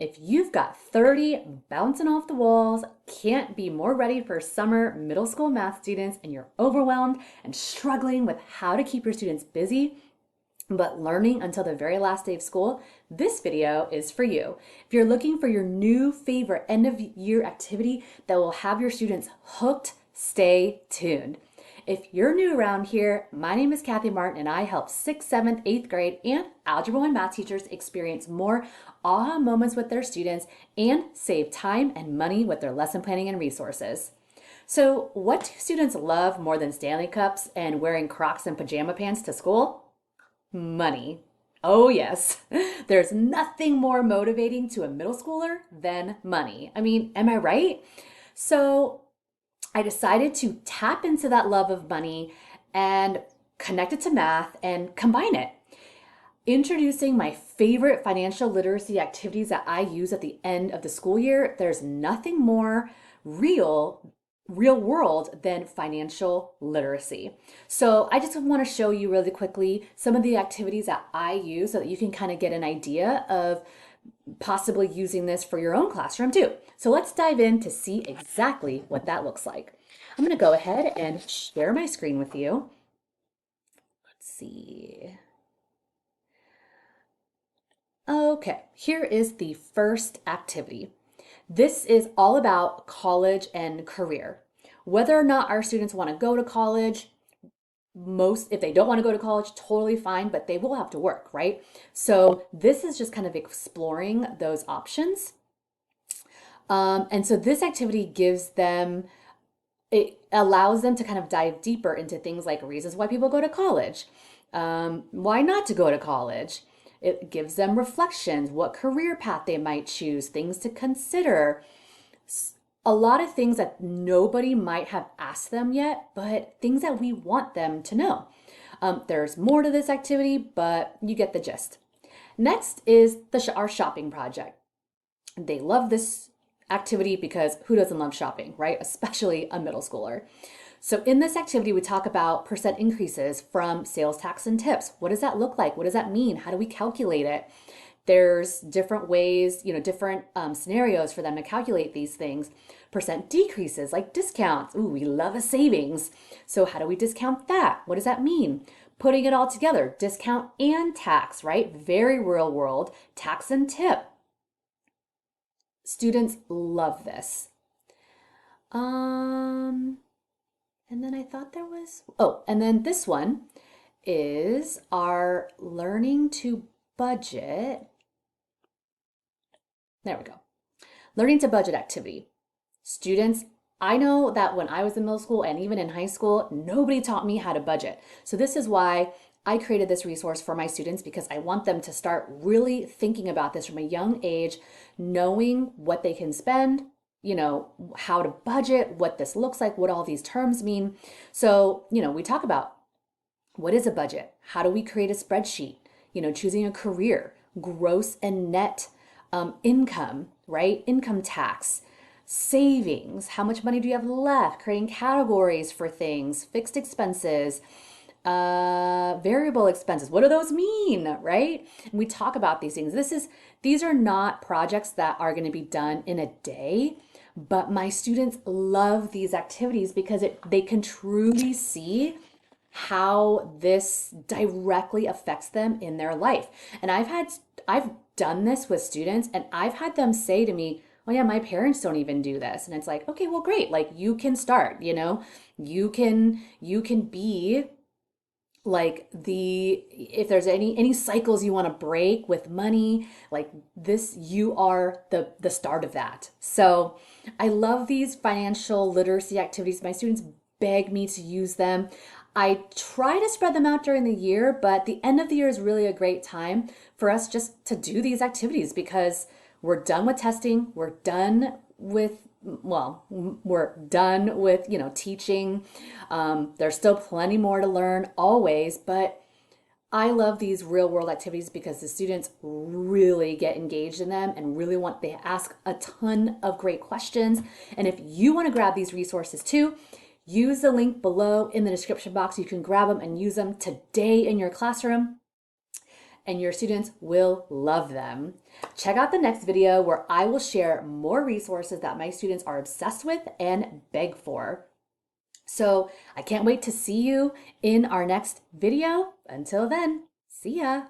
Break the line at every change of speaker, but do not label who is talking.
If you've got 30 bouncing off the walls, can't be more ready for summer middle school math students, and you're overwhelmed and struggling with how to keep your students busy, but learning until the very last day of school, this video is for you. If you're looking for your new favorite end of year activity that will have your students hooked, stay tuned. If you're new around here, my name is Kathy Martin and I help 6th, 7th, 8th grade and Algebra 1 math teachers experience more aha moments with their students and save time and money with their lesson planning and resources. So what do students love more than Stanley Cups and wearing Crocs and pajama pants to school? Money. Oh, yes. There's nothing more motivating to a middle schooler than money. I mean, am I right? So I decided to tap into that love of money and connect it to math and combine it. Introducing my favorite financial literacy activities that I use at the end of the school year. There's nothing more real world than financial literacy. So I just want to show you really quickly some of the activities that I use so that you can kind of get an idea of possibly using this for your own classroom too. So let's dive in to see exactly what that looks like. I'm going to go ahead and share my screen with you. Let's see. Okay, here is the first activity. This is all about college and career. Whether or not our students want to go to college, if they don't want to go to college, totally fine, but they will have to work, right? So this is just kind of exploring those options. And so this activity it allows them to kind of dive deeper into things like reasons why people go to college, why not to go to college. It gives them reflections, what career path they might choose, things to consider, a lot of things that nobody might have asked them yet, but things that we want them to know. There's more to this activity, but you get the gist. Next is our shopping project. They love this activity because who doesn't love shopping, right? Especially a middle schooler. So in this activity, we talk about percent increases from sales tax and tips. What does that look like? What does that mean? How do we calculate it? There's different ways, different scenarios for them to calculate these things. Percent decreases like discounts. Ooh, we love a savings. So how do we discount that? What does that mean? Putting it all together, discount and tax, right? Very real world, tax and tip. Students love this. And then I thought there was, and then this one is our learning to budget. There we go. Learning to budget activity. Students, I know that when I was in middle school and even in high school, nobody taught me how to budget. So this is why I created this resource for my students, because I want them to start really thinking about this from a young age, knowing what they can spend, how to budget, what this looks like, what all these terms mean. So, we talk about what is a budget? How do we create a spreadsheet? Choosing a career, gross and net income, right? Income tax, savings, how much money do you have left? Creating categories for things, fixed expenses, variable expenses. What do those mean, right? And we talk about these things. These are not projects that are going to be done in a day, but my students love these activities because they can truly see how this directly affects them in their life. And I've done this with students and I've had them say to me, "Oh yeah, my parents don't even do this." And it's like, "Okay, well great. Like you can start, you can be like if there's any cycles you want to break with money, like this, you are the start of that." So I love these financial literacy activities. My students beg me to use them. I try to spread them out during the year, but the end of the year is really a great time for us just to do these activities because we're done with testing. We're done with teaching. There's still plenty more to learn always, but I love these real world activities because the students really get engaged in them and they ask a ton of great questions. And if you want to grab these resources too, use the link below in the description box. You can grab them and use them today in your classroom. and your students will love them. Check out the next video where I will share more resources that my students are obsessed with and beg for. So I can't wait to see you in our next video. Until then, see ya.